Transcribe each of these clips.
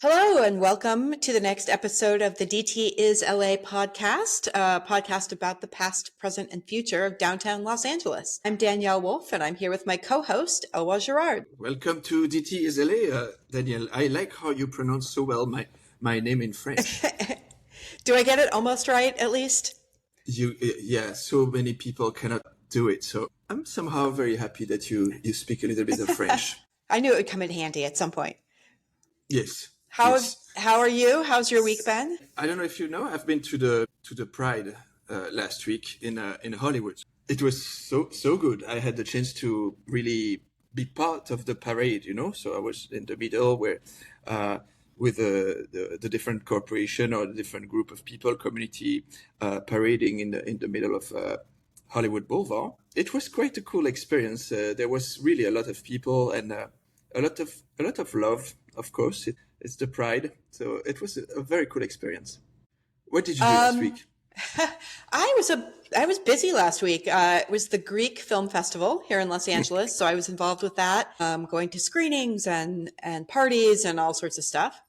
Hello and welcome to the next episode of the DTLA podcast, a podcast about the past, present, and future of downtown Los Angeles. I'm Danielle Wolf, and I'm here with my co-host, Elwa Girard. Welcome to DTLA, Danielle. I like how you pronounce so well my name in French. Do I get it almost right, at least? Yeah, so many people cannot do it, so I'm somehow very happy that you speak a little bit of French. I knew it would come in handy at some point. Yes. How are you? How's your week been? I don't know if you know, I've been to the Pride last week in Hollywood. It was so good. I had the chance to really be part of the parade, So I was in the middle where with the different corporation or the different group of people, community parading in the middle of Hollywood Boulevard. It was quite a cool experience. There was really a lot of people and a lot of love, of course. It's the Pride, so it was a very cool experience. What did you do last week? I was busy last week. It was the Greek Film Festival here in Los Angeles, so I was involved with that, going to screenings and parties and all sorts of stuff.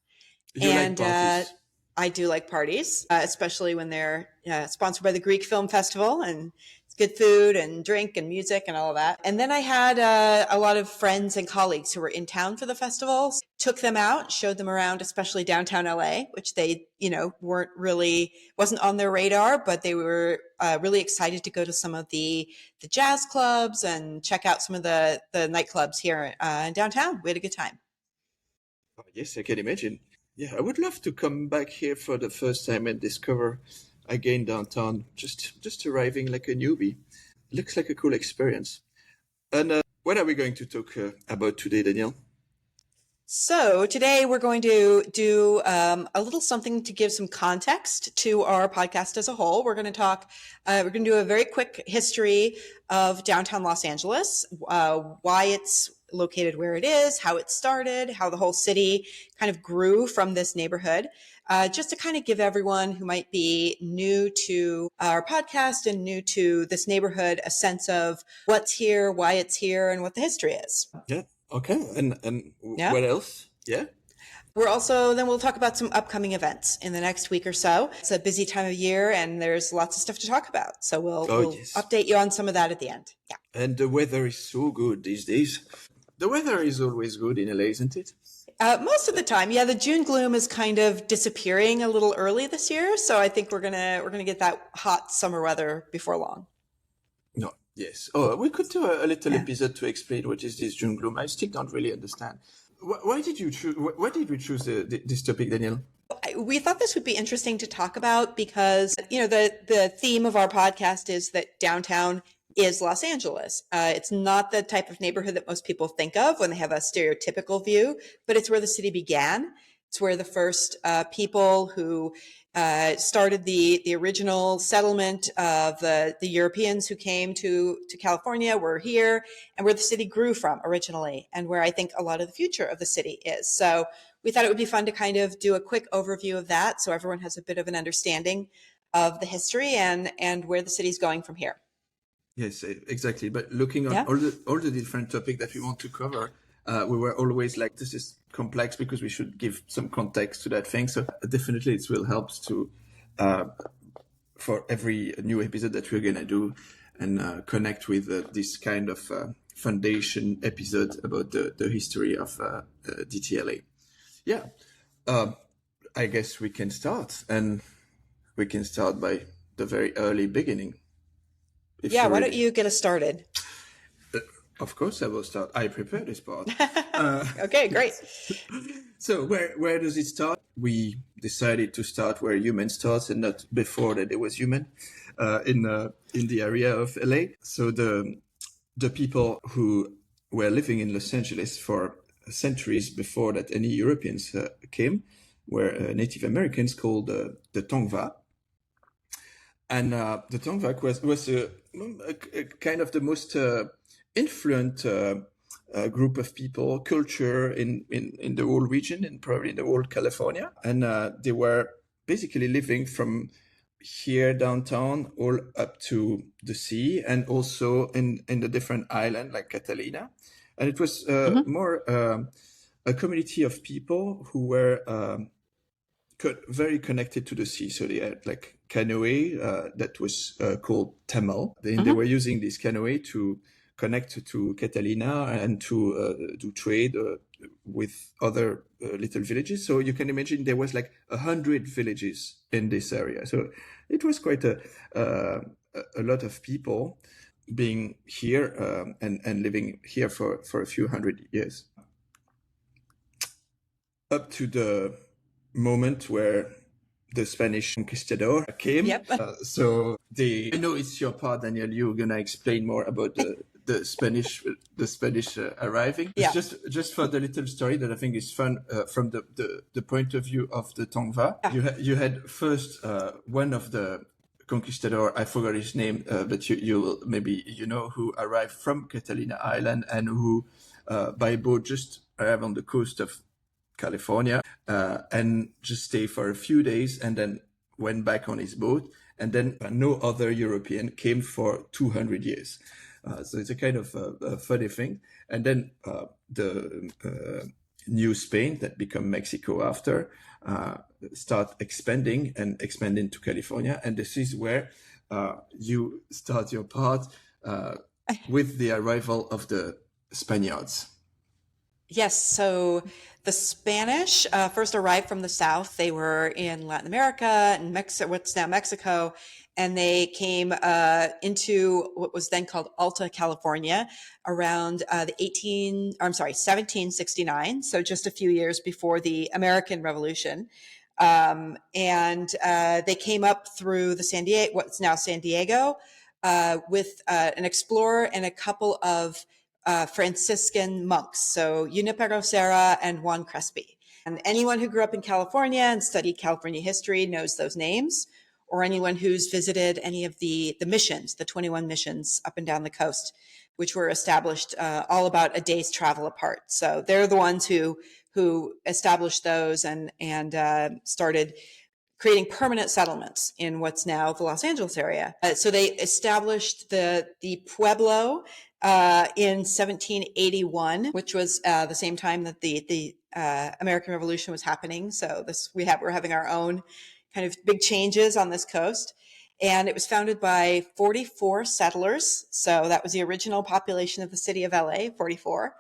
Like parties? I do like parties, especially when they're sponsored by the Greek Film Festival, and it's good food and drink and music and all of that. And then I had a lot of friends and colleagues who were in town for the festival. Took them out, showed them around, especially downtown LA, which they, wasn't on their radar, but they were really excited to go to some of the jazz clubs and check out some of the nightclubs here in downtown. We had a good time. Oh, yes, I can imagine. Yeah, I would love to come back here for the first time and discover again downtown, just arriving like a newbie. Looks like a cool experience. And what are we going to talk about today, Danielle? So today we're going to do a little something to give some context to our podcast as a whole. We're going to do a very quick history of downtown Los Angeles, why it's located where it is, how it started, how the whole city kind of grew from this neighborhood, just to kind of give everyone who might be new to our podcast and new to this neighborhood a sense of what's here, why it's here, and what the history is. Yeah. Okay. And what else? Yeah. Then we'll talk about some upcoming events in the next week or so. It's a busy time of year and there's lots of stuff to talk about. So we'll update you on some of that at the end. Yeah. And the weather is so good these days. The weather is always good in LA, isn't it? Most of the time. Yeah. The June gloom is kind of disappearing a little early this year. So I think we're going to get that hot summer weather before long. No. Yes. Oh, we could do a little episode to explain what is this June gloom. I still don't really understand. Why did we choose this topic, Danielle? We thought this would be interesting to talk about because, the theme of our podcast is that downtown is Los Angeles. It's not the type of neighborhood that most people think of when they have a stereotypical view, but it's where the city began. It's where the first people who started the original settlement of the Europeans who came to California were here, and where the city grew from originally, and where I think a lot of the future of the city is. So we thought it would be fun to kind of do a quick overview of that so everyone has a bit of an understanding of the history and where the city's going from here. Yes, exactly. But looking at all the different topics that we want to cover, we were always like, this is complex because we should give some context to that thing. So definitely it will help to, for every new episode that we're going to do and connect with this kind of foundation episode about the history of DTLA. Yeah, I guess we can start, and we can start by the very early beginning. Why don't you get us started? Of course I will start. I prepared this part. Okay, great. So where does it start? We decided to start where human starts and not before that there was human in the area of LA. So the people who were living in Los Angeles for centuries before that any Europeans came were Native Americans called the Tongva. And the Tongva was a kind of the most influent group of people, culture in the whole region and probably in the whole California. And they were basically living from here downtown all up to the sea, and also in the different island like Catalina. And it was more a community of people who were very connected to the sea. So they had like canoe that was called Tamil. They were using this canoe to connect to Catalina and to do trade with other little villages. So you can imagine there was like 100 villages in this area. So it was quite a lot of people being here and living here for a few hundred years. Up to the moment where the Spanish conquistador came. Yep. I know it's your part, Daniel. You're gonna explain more about the Spanish arriving. Yeah. Just for the little story that I think is fun from the point of view of the Tongva. Yeah. You had first one of the conquistador, I forgot his name, but you maybe you know, who arrived from Catalina Island and who by boat just arrived on the coast of California and just stay for a few days and then went back on his boat, and then no other European came for 200 years. So it's a kind of a funny thing. And then the New Spain, that become Mexico after, start expanding to California. And this is where you start your part with the arrival of the Spaniards. Yes. So the Spanish first arrived from the south. They were in Latin America and what's now Mexico, and they came into what was then called Alta California around 1769. So just a few years before the American Revolution. And they came up through what's now San Diego, with an explorer and a couple of Franciscan monks, so Junipero Serra and Juan Crespi. And anyone who grew up in California and studied California history knows those names, or anyone who's visited any of the missions, the 21 missions up and down the coast, which were established all about a day's travel apart. So they're the ones who established those and started creating permanent settlements in what's now the Los Angeles area. So they established the Pueblo in 1781, which was the same time that the American Revolution was happening. So we're having our own kind of big changes on this coast. And it was founded by 44 settlers. So that was the original population of the city of LA, 44.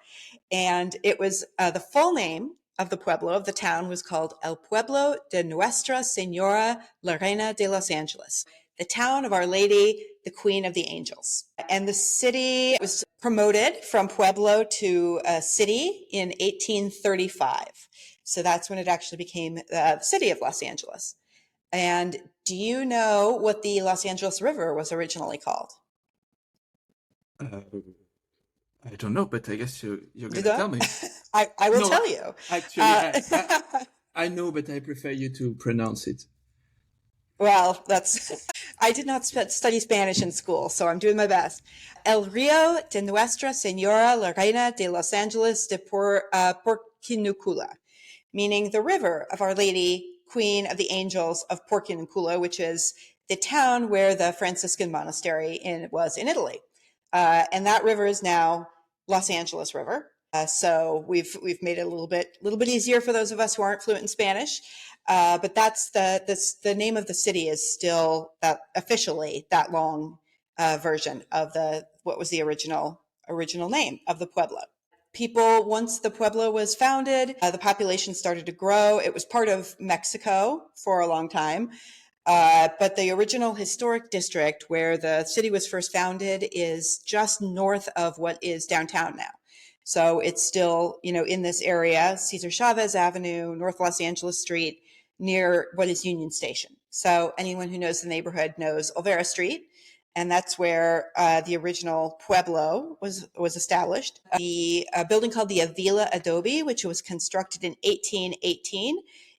And it was the full name of the pueblo, of the town, was called El Pueblo de Nuestra Señora la Reina de Los Angeles, the town of Our Lady, the Queen of the Angels. And the city was promoted from pueblo to a city in 1835. So that's when it actually became the city of Los Angeles. And do you know what the Los Angeles River was originally called? I don't know, but I guess you're going to tell me. I will tell you. Actually, I know, but I prefer you to pronounce it. Well, I did not study Spanish in school, so I'm doing my best. El Rio de Nuestra Señora la Reina de Los Angeles de Porciuncula, meaning the river of Our Lady, Queen of the Angels of Porciuncula, which is the town where the Franciscan monastery was in Italy. And that river is now Los Angeles River. So we've made it a little bit easier for those of us who aren't fluent in Spanish. But that's the name of the city is still officially that long version of what was the original name of the pueblo. People, once the pueblo was founded, the population started to grow. It was part of Mexico for a long time. But the original historic district where the city was first founded is just north of what is downtown now. So it's still, in this area, Cesar Chavez Avenue, North Los Angeles Street, near what is Union Station. So anyone who knows the neighborhood knows Olvera Street. And that's where the original pueblo was established. The building called the Avila Adobe, which was constructed in 1818,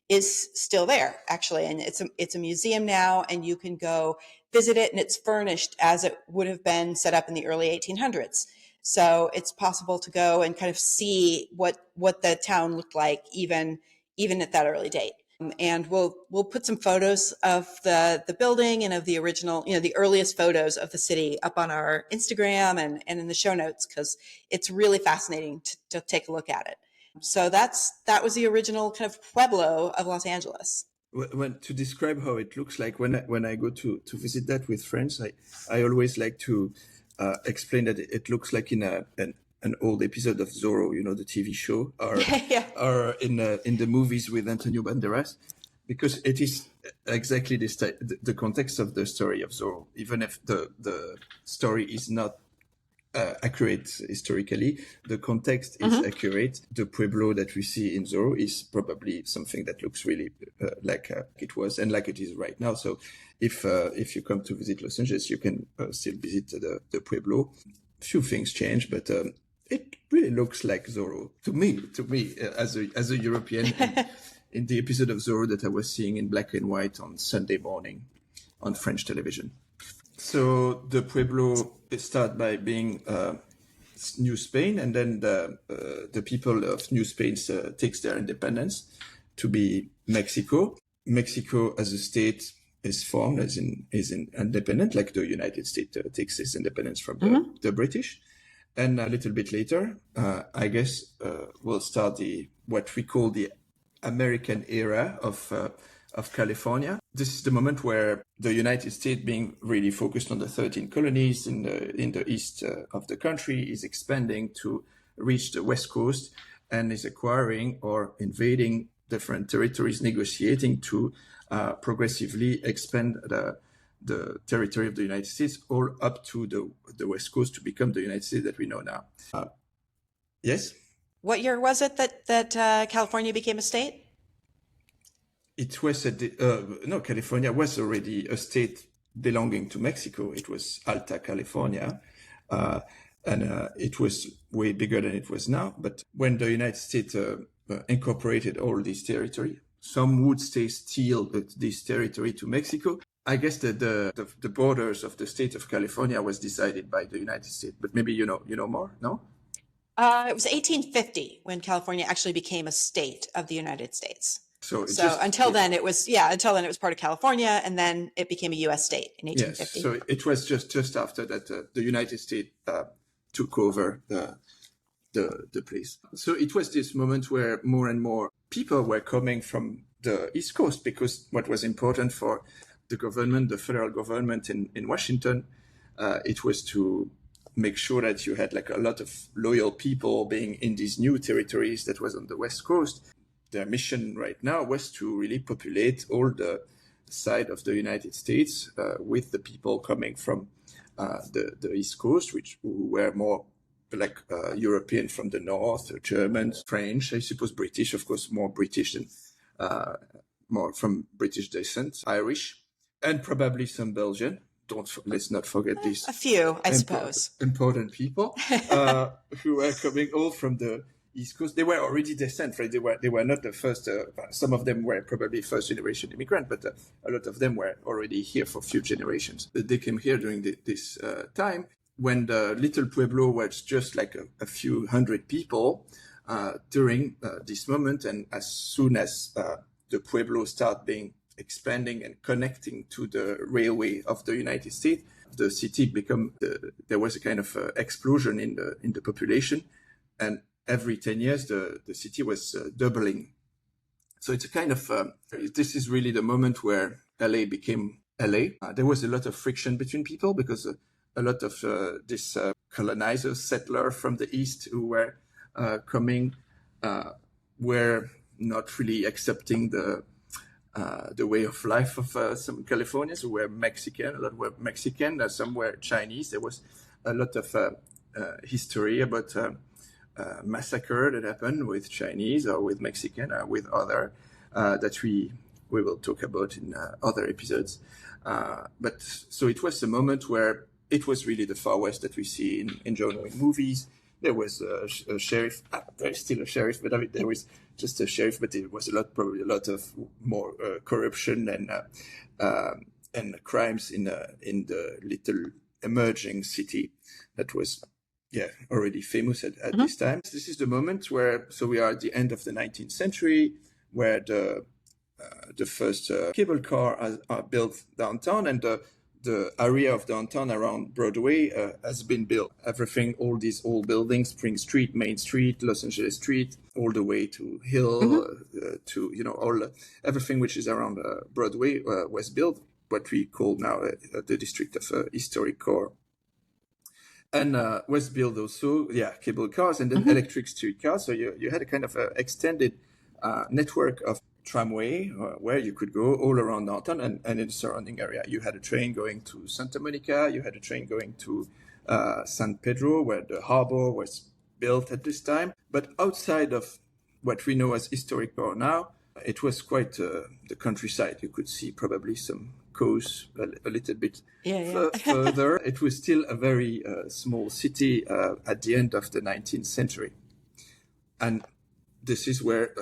is still there, actually. And it's a museum now, and you can go visit it, and it's furnished as it would have been set up in the early 1800s. So it's possible to go and kind of see what the town looked like even at that early date. And we'll put some photos of the building and of the original, the earliest photos of the city up on our Instagram and in the show notes, because it's really fascinating to take a look at it. So that was the original kind of pueblo of Los Angeles. When to describe how it looks like when I go to visit that with friends, I always like to explain that it looks like in an old episode of Zorro, the TV show, or Yeah. or in the movies with Antonio Banderas, because it is exactly the context of the story of Zorro. Even if the story is not accurate historically, the context is accurate. The pueblo that we see in Zorro is probably something that looks really like it was and like it is right now. So if you come to visit Los Angeles, you can still visit the pueblo. Few things change, but it really looks like Zorro to me as a European. In the episode of Zorro that I was seeing in black and white on Sunday morning on French television. So the pueblo start by being New Spain, and then the people of New Spain takes their independence to be Mexico. Mexico as a state is formed is independent, like the United States takes its independence from the British. And a little bit later, I guess we'll start what we call the American era of California. This is the moment where the United States, being really focused on the 13 colonies in the east of the country, is expanding to reach the West Coast and is acquiring or invading different territories, negotiating to progressively expand the territory of the United States all up to the West Coast to become the United States that we know now. Yes? What year was it that California became a state? It was California was already a state belonging to Mexico. It was Alta California, and it was way bigger than it was now. But when the United States incorporated all this territory, some would say still this territory to Mexico. I guess that the borders of the state of California was decided by the United States. But maybe you know more, no? It was 1850 when California actually became a state of the United States. So until then it was part of California, and then it became a U.S. state in 1850. Yes, so it was just after that the United States took over the place. So it was this moment where more and more people were coming from the East Coast, because what was important for the government, the federal government in Washington, it was to make sure that you had like a lot of loyal people being in these new territories that was on the West Coast. Their mission right now was to really populate all the side of the United States with the people coming from the East Coast, who were more like European from the north, Germans, French, I suppose British, of course, more British and more from British descent, Irish, and probably some Belgian. Let's not forget this. A few, I suppose. Important people who were coming all from the East Coast. They were already descent, right? They were not the first. Some of them were probably first generation immigrant, but a lot of them were already here for few generations. They came here during this time when the little pueblo was just like a few hundred people during this moment, and as soon as the pueblo start being expanding and connecting to the railway of the United States, the city there was a kind of explosion in the population, and every 10 years the city was doubling. So it's a kind of this is really the moment where LA became LA. There was a lot of friction between people because a lot of these colonizers, settlers from the east who were coming were not really accepting the way of life of some Californians who were Mexican. A lot were Mexican, some were Chinese. There was a lot of history about massacre that happened with Chinese or with Mexican or with other that we will talk about in other episodes. But so it was a moment where it was really the Far West that we see in John Wayne movies. There was a sheriff. There's still a sheriff, but I mean, there was just a sheriff. But it was probably a lot of more corruption and crimes in the little emerging city that was already famous at this time. This is the moment where we are at the end of the 19th century, where the first cable car are built downtown, and the area of downtown around Broadway has been built. Everything, all these old buildings, Spring Street, Main Street, Los Angeles Street, all the way to Hill, to, everything which is around Broadway was built, what we call now the district of historic core. And was built also, cable cars and then electric streetcars. So you had a kind of extended network of tramway where you could go all around downtown and in the surrounding area. You had a train going to Santa Monica. You had a train going to San Pedro, where the harbor was built at this time. But outside of what we know as historic core now, it was quite the countryside. You could see probably some coast a little bit further. It was still a very small city at the end of the 19th century. And this is where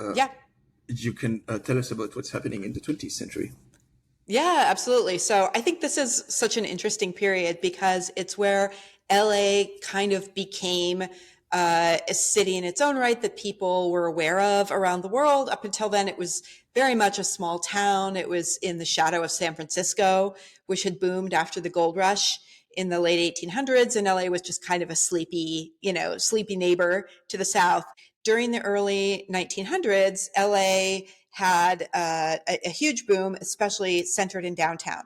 you can tell us about what's happening in the 20th century. Yeah, absolutely. So I think this is such an interesting period because it's where LA kind of became a city in its own right that people were aware of around the world. Up until then, it was very much a small town. It was in the shadow of San Francisco, which had boomed after the gold rush in the late 1800s. And LA was just kind of a sleepy neighbor to the south. During the early 1900s, LA had a huge boom, especially centered in downtown,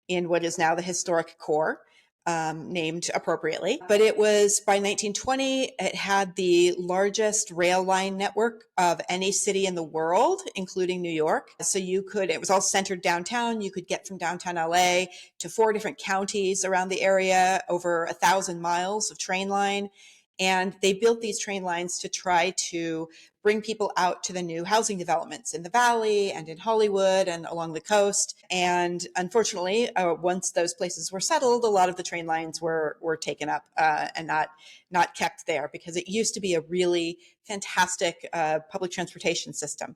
in what is now the historic core, named appropriately. But it was by 1920, it had the largest rail line network of any city in the world, including New York. So it was all centered downtown. You could get from downtown LA to 4 different counties around the area, over 1,000 miles of train line. And they built these train lines to try to bring people out to the new housing developments in the Valley and in Hollywood and along the coast. And unfortunately, once those places were settled, a lot of the train lines were taken up and not kept there, because it used to be a really fantastic public transportation system.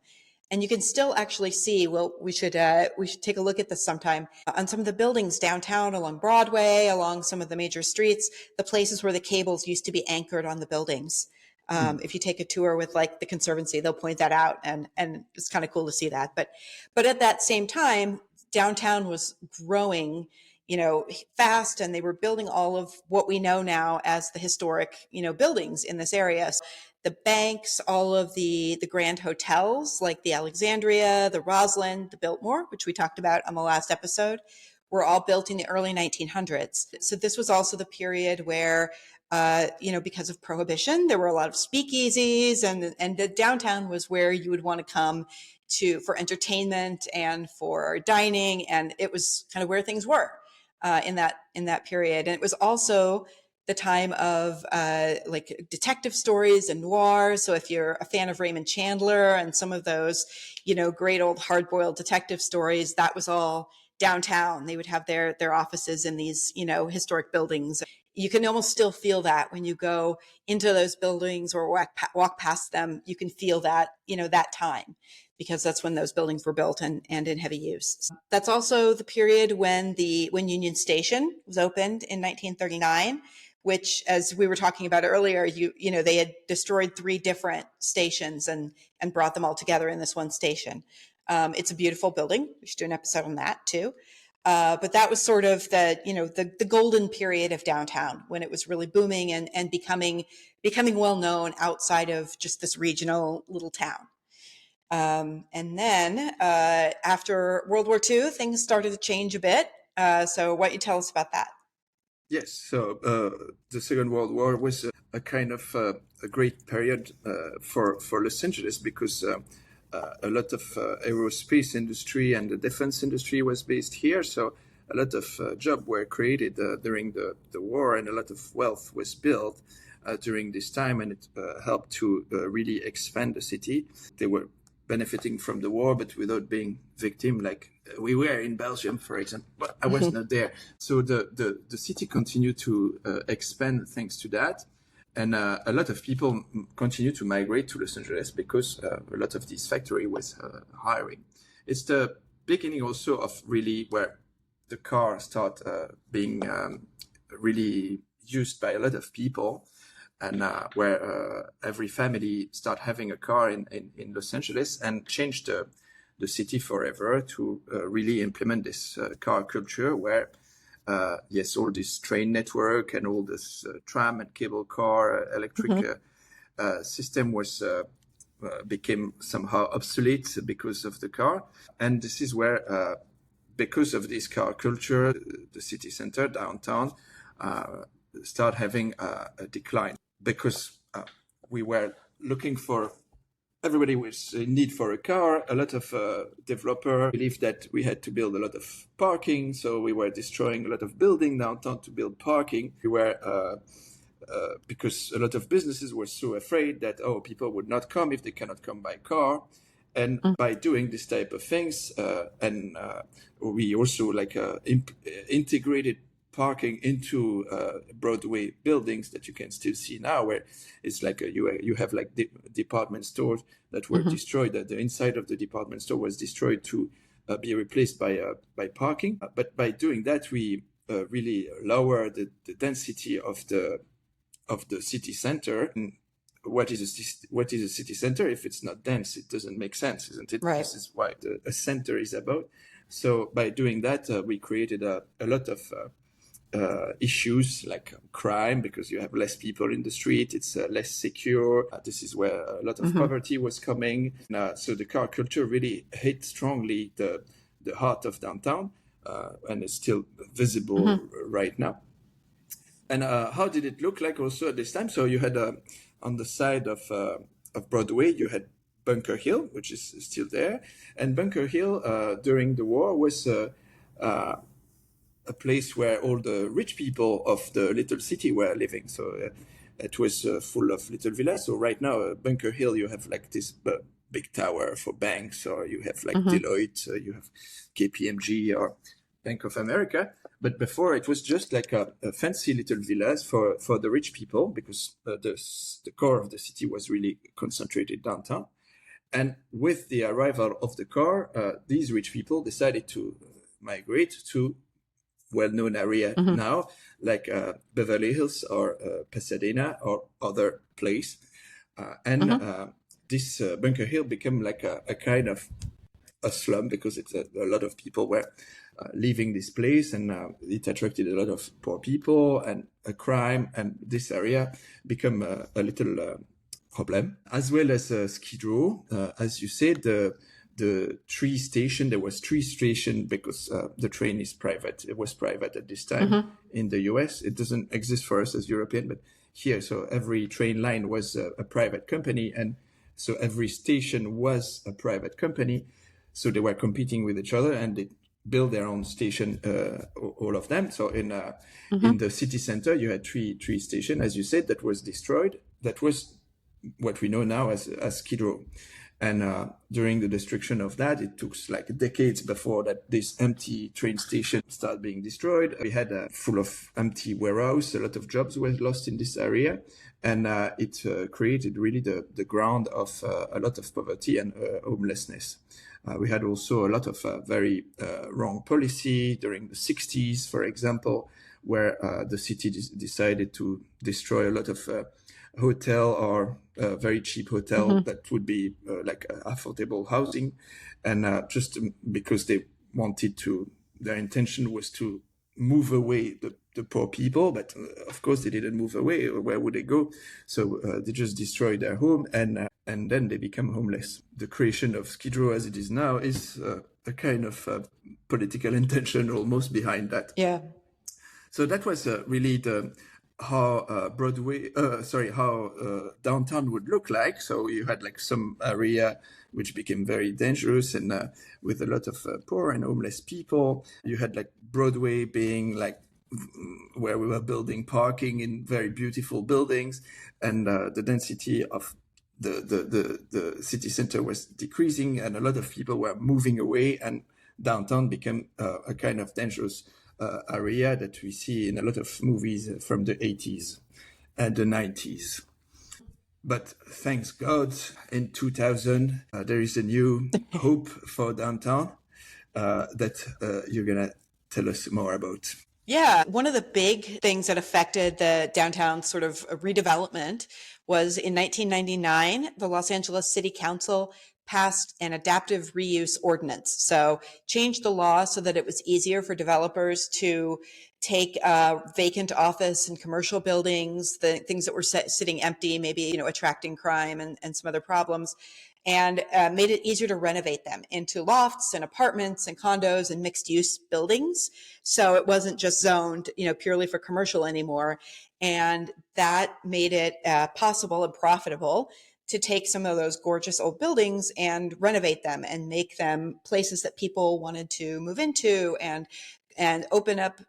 And you can still actually see, we should take a look at this sometime, on some of the buildings downtown along Broadway, along some of the major streets, the places where the cables used to be anchored on the buildings. If you take a tour with like the Conservancy, they'll point that out, and it's kind of cool to see that. But at that same time, downtown was growing, fast, and they were building all of what we know now as the historic, buildings in this area. So the banks, all of the grand hotels like the Alexandria, the Roslyn, the Biltmore, which we talked about on the last episode, were all built in the early 1900s. So this was also the period where, because of Prohibition, there were a lot of speakeasies, and the downtown was where you would want to come for entertainment and for dining, and it was kind of where things were in that period. And it was also the time of like detective stories and noir. So if you're a fan of Raymond Chandler and some of those, great old hard-boiled detective stories, that was all downtown. They would have their offices in these, historic buildings. You can almost still feel that when you go into those buildings or walk past them. You can feel that, that time, because that's when those buildings were built and in heavy use. That's also the period when Union Station was opened in 1939, which, as we were talking about earlier, they had destroyed 3 different stations and brought them all together in this one station. It's a beautiful building. We should do an episode on that too. But that was sort of the golden period of downtown, when it was really booming and becoming well known outside of just this regional little town. And then after World War II, things started to change a bit. So why don't you tell us about that? Yes, so the Second World War was a kind of a great period for Los Angeles, because a lot of aerospace industry and the defense industry was based here. So a lot of jobs were created during the war, and a lot of wealth was built during this time, and it helped to really expand the city. They were benefiting from the war, but without being victim, like we were in Belgium, for example, but I was not there. So the city continued to expand thanks to that. And a lot of people continue to migrate to Los Angeles because a lot of this factory was hiring. It's the beginning also of really where the car start being really used by a lot of people, and where every family start having a car in Los Angeles, and changed the city forever to really implement this car culture, where yes, all this train network and all this tram and cable car electric system was became somehow obsolete because of the car. And this is where, because of this car culture, the city center, downtown, start having a decline because we were looking for, everybody was in need for a car. A lot of developer believed that we had to build a lot of parking, so we were destroying a lot of building downtown to build parking. We were because a lot of businesses were so afraid that people would not come if they cannot come by car. And by doing this type of things, we also integrated parking into Broadway buildings that you can still see now, where it's like you have like department stores that were destroyed. That the inside of the department store was destroyed to be replaced by parking. But by doing that, we really lower the density of the city center. And what is a city center? If it's not dense, it doesn't make sense, isn't it? Right. This is what a center is about. So by doing that, we created a lot of issues like crime, because you have less people in the street, it's less secure. This is where a lot of poverty was coming. So the car culture really hit strongly the heart of downtown, and it's still visible right now. And how did it look like also at this time? So you had on the side of Broadway, you had Bunker Hill, which is still there. And Bunker Hill, during the war, was a place where all the rich people of the little city were living. So it was full of little villas. So right now, Bunker Hill, you have like this big tower for banks, or you have like Deloitte, you have KPMG or Bank of America. But before, it was just like a fancy little villas for the rich people, because the core of the city was really concentrated downtown. And with the arrival of the car, these rich people decided to migrate to well-known area now, like Beverly Hills or Pasadena or other place. This Bunker Hill became like a kind of a slum, because it's a lot of people were leaving this place, and it attracted a lot of poor people and crime, and this area became a little problem, as well as Skid Row. As you said, the three station, there was three station because the train is private. It was private at this time in the US. It doesn't exist for us as European, but here, so every train line was a private company, and so every station was a private company. So they were competing with each other, and they built their own station, all of them. So in the city center, you had three stations, as you said, that was destroyed. That was what we know now as Skid Row. And during the destruction of that, it took like decades before that this empty train station started being destroyed. We had full of empty warehouse. A lot of jobs were lost in this area. And it created really the ground of a lot of poverty and homelessness. We had also a lot of very wrong policy during the 60s, for example, where the city decided to destroy a lot of hotel or very cheap hotel that would be like affordable housing. And just because they wanted to, their intention was to move away the poor people, but of course they didn't move away. Where would they go? So they just destroyed their home, and then they become homeless. The creation of Skid Row as it is now is a kind of political intention almost behind that. Yeah. So that was really how downtown would look like. So you had like some area which became very dangerous, and with a lot of poor and homeless people. You had like Broadway being like where we were building parking in very beautiful buildings, and the density of the city center was decreasing, and a lot of people were moving away, and downtown became a kind of dangerous area that we see in a lot of movies from the 80s and the 90s. But thanks God, in 2000, there is a new hope for downtown that you're going to tell us more about. Yeah, one of the big things that affected the downtown sort of redevelopment was in 1999, the Los Angeles City Council passed an adaptive reuse ordinance. So changed the law so that it was easier for developers to take vacant office and commercial buildings, the things that were sitting empty, maybe, attracting crime and some other problems, and made it easier to renovate them into lofts and apartments and condos and mixed use buildings. So it wasn't just zoned, purely for commercial anymore. And that made it possible and profitable to take some of those gorgeous old buildings and renovate them and make them places that people wanted to move into and open up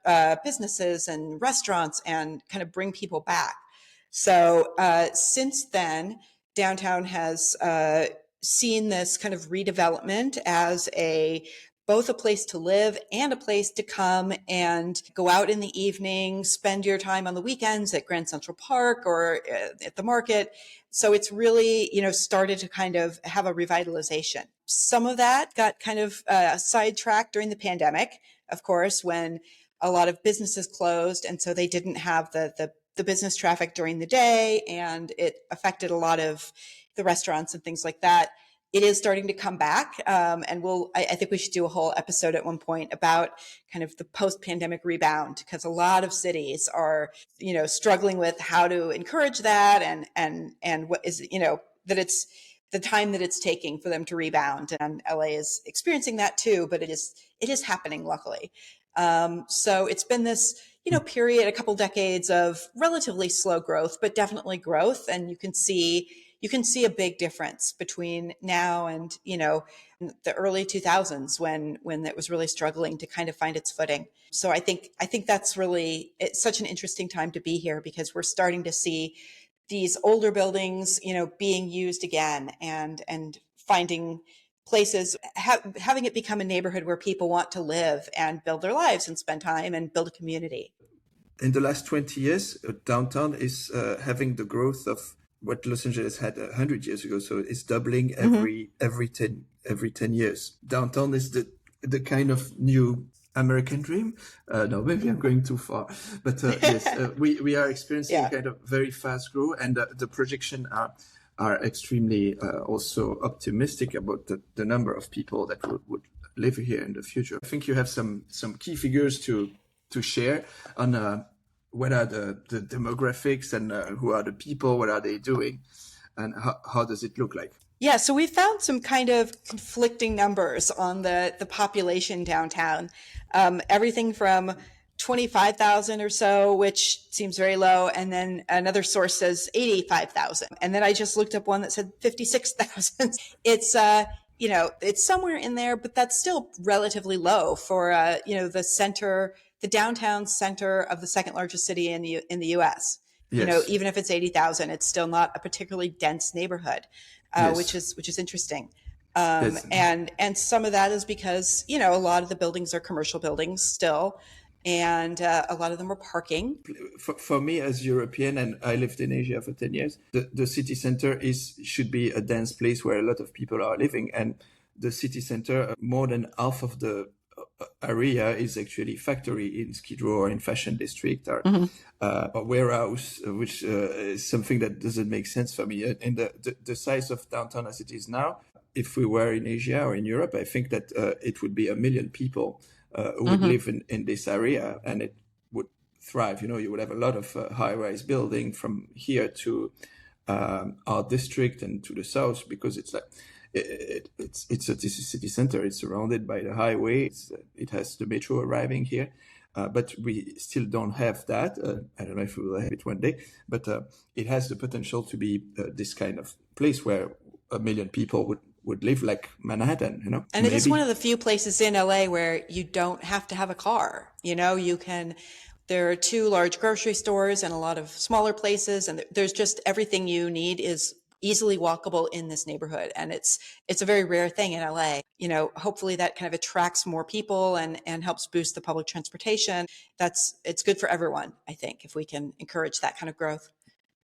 businesses and restaurants and kind of bring people back. So since then, downtown has seen this kind of redevelopment as both a place to live and a place to come and go out in the evening, spend your time on the weekends at Grand Central Park or at the market. So it's really, started to kind of have a revitalization. Some of that got kind of sidetracked during the pandemic, of course, when a lot of businesses closed. And so they didn't have the business traffic during the day, and it affected a lot of the restaurants and things like that. It is starting to come back. And I think we should do a whole episode at one point about kind of the post-pandemic rebound, because a lot of cities are, struggling with how to encourage that and what is, that it's the time that it's taking for them to rebound. And LA is experiencing that too, but it is happening, luckily. So it's been this, period, a couple decades of relatively slow growth, but definitely growth. And you can see a big difference between now and, the early 2000s when it was really struggling to kind of find its footing. So I think it's such an interesting time to be here, because we're starting to see these older buildings, being used again and finding places, having it become a neighborhood where people want to live and build their lives and spend time and build a community. In the last 20 years, downtown is having the growth of what Los Angeles had 100 years ago. So it's doubling every 10 years. Downtown is the kind of new American dream. No, maybe I'm going too far. But yes, we are experiencing kind of very fast growth, and the projection are extremely also optimistic about the number of people that would live here in the future. I think you have some key figures to share on what are the demographics and who are the people, what are they doing, and how does it look like? Yeah, so we found some kind of conflicting numbers on the population downtown. Everything from 25,000 or so, which seems very low. And then another source says 85,000. And then I just looked up one that said 56,000. It's, it's somewhere in there, but that's still relatively low for, the downtown center of the second largest city in the U.S. Yes. Even if it's 80,000, it's still not a particularly dense neighborhood, which is interesting. Yes. And some of that is because, a lot of the buildings are commercial buildings still, and a lot of them are parking. For me as European, and I lived in Asia for 10 years, the city center should be a dense place where a lot of people are living. And the city center, more than half of the area is actually factory in Skid Row or in Fashion District or a warehouse, which is something that doesn't make sense for me. And the size of downtown as it is now, if we were in Asia or in Europe, I think that it would be 1 million people who would live in this area, and it would thrive. You would have a lot of high-rise building from here to our district and to the south, because it's like it's a city center. It's surrounded by the highway. It has the metro arriving here, but we still don't have that. I don't know if we will have it one day, but it has the potential to be this kind of place where 1 million people would live, like Manhattan, And it is one of the few places in LA where you don't have to have a car. There are 2 large grocery stores and a lot of smaller places, and there's just everything you need is easily walkable in this neighborhood. And it's a very rare thing in LA. Hopefully that kind of attracts more people and helps boost the public transportation. It's good for everyone, I think, if we can encourage that kind of growth.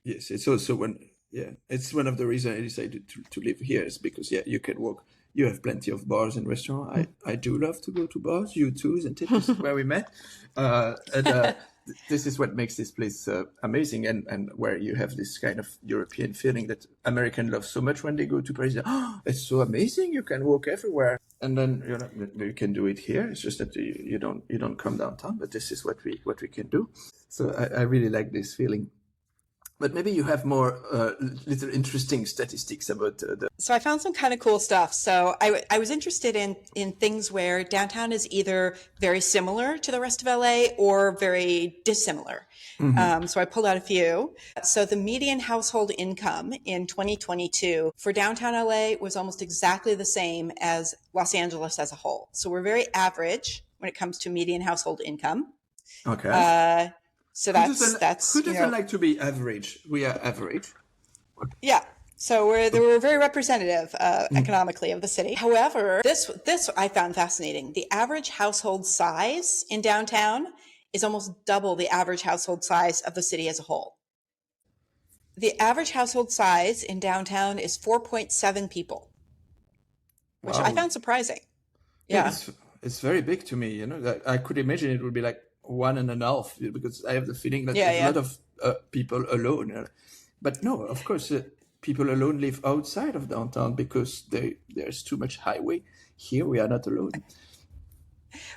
Yes, it's also it's one of the reasons I decided to live here, is because you can walk. You have plenty of bars and restaurants. I do love to go to bars. You too, isn't it? This is where we met. this is what makes this place amazing, and where you have this kind of European feeling that Americans love so much when they go to Paris. Oh, it's so amazing! You can walk everywhere, and then you can do it here. It's just that you don't come downtown, but this is what we can do. So I really like this feeling. But maybe you have more little interesting statistics about the. So I found some kind of cool stuff. So I was interested in things where downtown is either very similar to the rest of LA or very dissimilar. So I pulled out a few. So the median household income in 2022 for downtown LA was almost exactly the same as Los Angeles as a whole. So we're very average when it comes to median household income. Okay. So who doesn't like to be average? We are average. Yeah. So we're very representative economically of the city. However, this I found fascinating. The average household size in downtown is almost double the average household size of the city as a whole. The average household size in downtown is 4.7 people, which I found surprising. Yeah. It's very big to me. That I could imagine it would be like 1.5, because I have the feeling that there's a lot of people alone. But no, of course, people alone live outside of downtown because there's too much highway. Here we are not alone.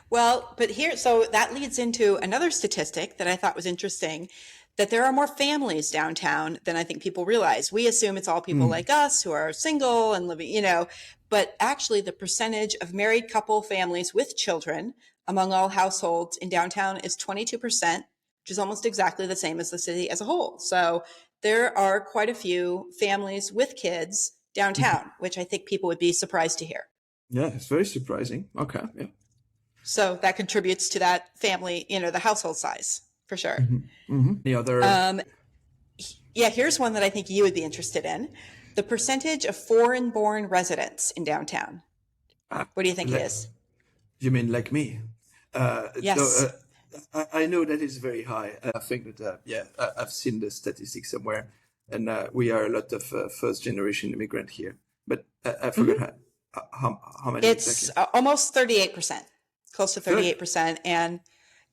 Well, but so that leads into another statistic that I thought was interesting, that there are more families downtown than I think people realize. We assume it's all people like us who are single and living, but actually the percentage of married couple families with children among all households in downtown is 22%, which is almost exactly the same as the city as a whole. So there are quite a few families with kids downtown, which I think people would be surprised to hear. Yeah, it's very surprising. Okay, yeah. So that contributes to that family, the household size, for sure. The other... here's one that I think you would be interested in. The percentage of foreign-born residents in downtown. What do you think it is? You mean like me? Yes. I know that is very high. I think that, I've seen the statistics somewhere, and we are a lot of first-generation immigrant here. But I forgot how many. It's almost 38%, close to 38%. And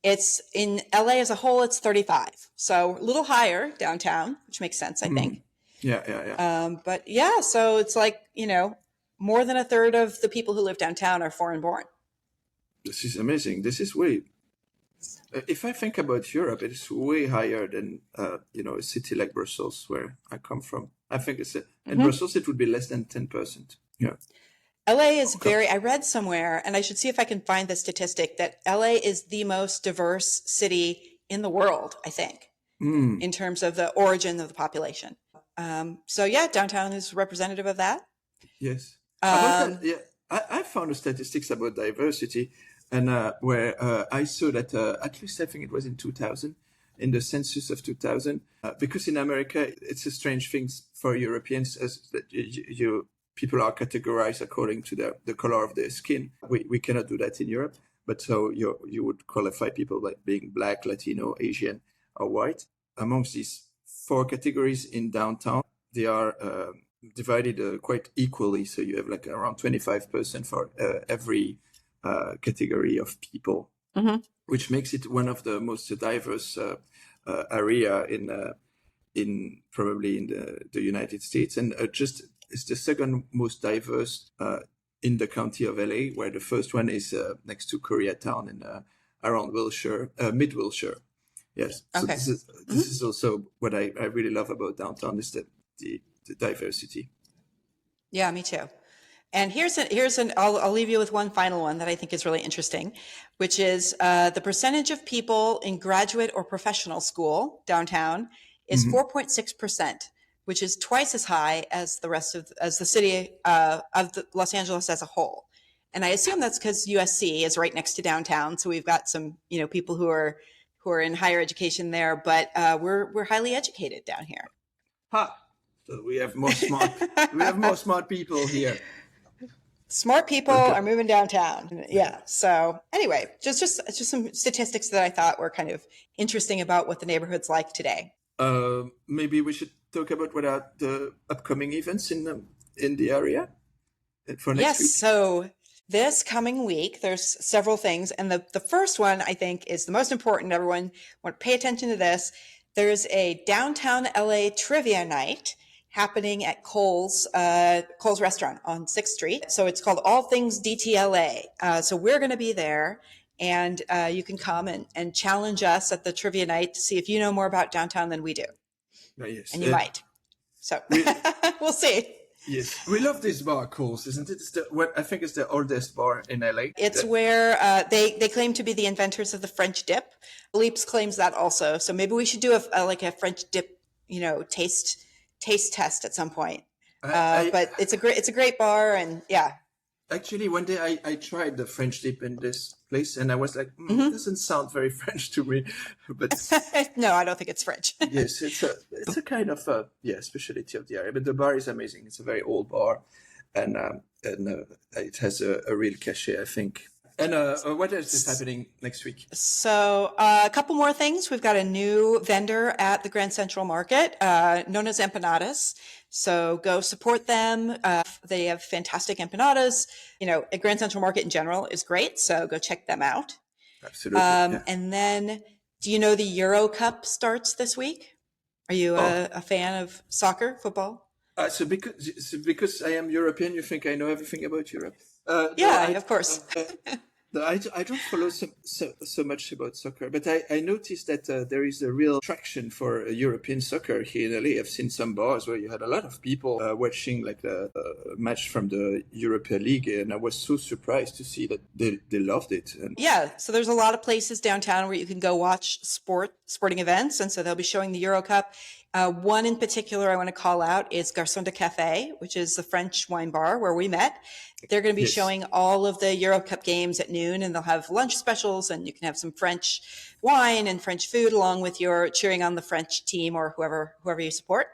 it's in LA as a whole, it's 35. So a little higher downtown, which makes sense, I think. Yeah. But yeah, so it's like, more than a third of the people who live downtown are foreign-born. This is amazing. This is way. If I think about Europe, it is way higher than a city like Brussels, where I come from. I think in Brussels it would be less than 10%. Yeah. LA is I read somewhere, and I should see if I can find the statistic, that LA is the most diverse city in the world, I think, in terms of the origin of the population. So yeah, downtown is representative of that. Yes. About that, I found the statistics about diversity, and where I saw that at least I think it was in 2000, in the census of 2000, because in America it's a strange thing for Europeans, as that people are categorized according to the color of their skin. We cannot do that in Europe, but so you would qualify people by being Black, Latino, Asian, or white. Amongst these 4 categories in downtown, they are divided quite equally. So you have like around 25% for every category of people, which makes it one of the most diverse area in probably in the United States, and just it's the second most diverse in the county of LA, where the first one is next to Koreatown and around Wilshire, mid Wilshire. Yes. So okay. This is also what I really love about downtown, is the diversity. Yeah, me too. And I'll leave you with one final one that I think is really interesting, which is the percentage of people in graduate or professional school downtown is 4.6%, which is twice as high as the city of Los Angeles as a whole. And I assume that's because USC is right next to downtown, so we've got some people who are in higher education there, but we're highly educated down here. So we have more smart people here. Smart people are moving downtown. Yeah. So anyway, just some statistics that I thought were kind of interesting about what the neighborhood's like today. Maybe we should talk about what are the upcoming events in the area for next week. Yes. So This coming week, there's several things. And the first one, I think, is the most important. Everyone want to pay attention to this. There's a downtown LA trivia night happening at Cole's restaurant on 6th Street. So it's called All Things DTLA. So we're going to be there. And you can come and challenge us at the trivia night to see if you know more about downtown than we do. Yes. And you might. So we'll see. Yes, we love this bar, Coles, isn't it? I think it's the oldest bar in LA. It's where they claim to be the inventors of the French dip. Leaps claims that also. So maybe we should do a French dip, taste test at some point. But it's a great bar, and yeah. Actually, one day I tried the French dip in this place, and I was like, it doesn't sound very French to me. But no, I don't think it's French. Yes, it's a kind of specialty of the area. But the bar is amazing. It's a very old bar, and it has a real cachet, I think. And what else is happening next week? So a couple more things. We've got a new vendor at the Grand Central Market, Nonna's Empanadas. So go support them. They have fantastic empanadas. At Grand Central Market in general is great. So go check them out. Absolutely. And then, do you know the Euro Cup starts this week? Are you a fan of soccer, football? So because I am European, you think I know everything about Europe? Yeah, of course. I don't follow so much about soccer, but I noticed that there is a real traction for European soccer here in LA. I've seen some bars where you had a lot of people watching like the match from the European League, and I was so surprised to see that they loved it. And yeah, so there's a lot of places downtown where you can go watch sporting events, and so they'll be showing the Euro Cup. One in particular I want to call out is Garçon de Café, which is the French wine bar where we met. They're going to be showing all of the Euro Cup games at noon, and they'll have lunch specials, and you can have some French wine and French food along with your cheering on the French team or whoever you support.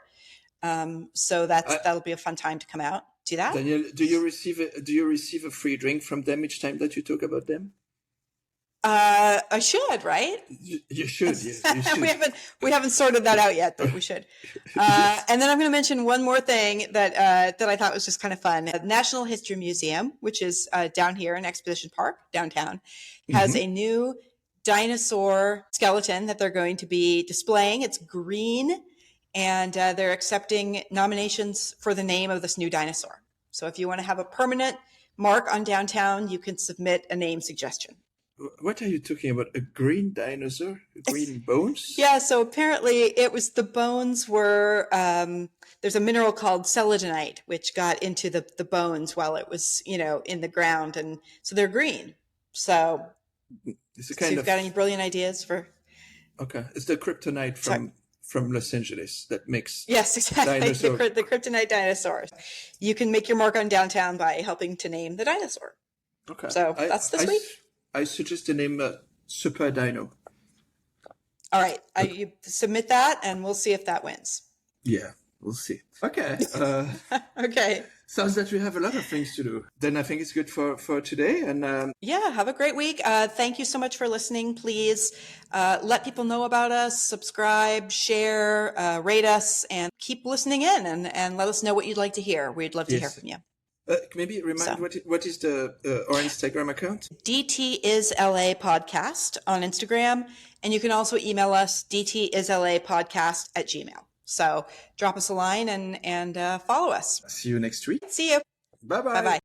So that'll be a fun time to come out. Do that. Daniel, do you receive a free drink from them each time that you talk about them? I should, right? You should. Yes, you should. we haven't sorted that out yet, but we should. And then I'm going to mention one more thing that I thought was just kind of fun. The National History Museum, which is down here in Exposition Park downtown, has a new dinosaur skeleton that they're going to be displaying. It's green, and they're accepting nominations for the name of this new dinosaur. So if you want to have a permanent mark on downtown, you can submit a name suggestion. What are you talking about? A green dinosaur? Green bones? Yeah, so apparently it was the bones were, there's a mineral called celadonite, which got into the bones while it was, in the ground. And so they're green. So, you've got any brilliant ideas for? Okay. It's the kryptonite from Los Angeles that makes yes, exactly. The kryptonite dinosaur. You can make your mark on downtown by helping to name the dinosaur. Okay. So that's this week. I suggest the name Super Dino. All right. You submit that, and we'll see if that wins. Yeah, we'll see. Okay. Okay. Sounds that we have a lot of things to do. Then I think it's good for today. And yeah, have a great week. Thank you so much for listening. Please let people know about us, subscribe, share, rate us, and keep listening in and let us know what you'd like to hear. We'd love to hear from you. Maybe remind what is the our Instagram account? DT is LA podcast on Instagram. And you can also email us dtislapodcast@gmail.com. So drop us a line and follow us. See you next week. See you. Bye-bye. Bye-bye.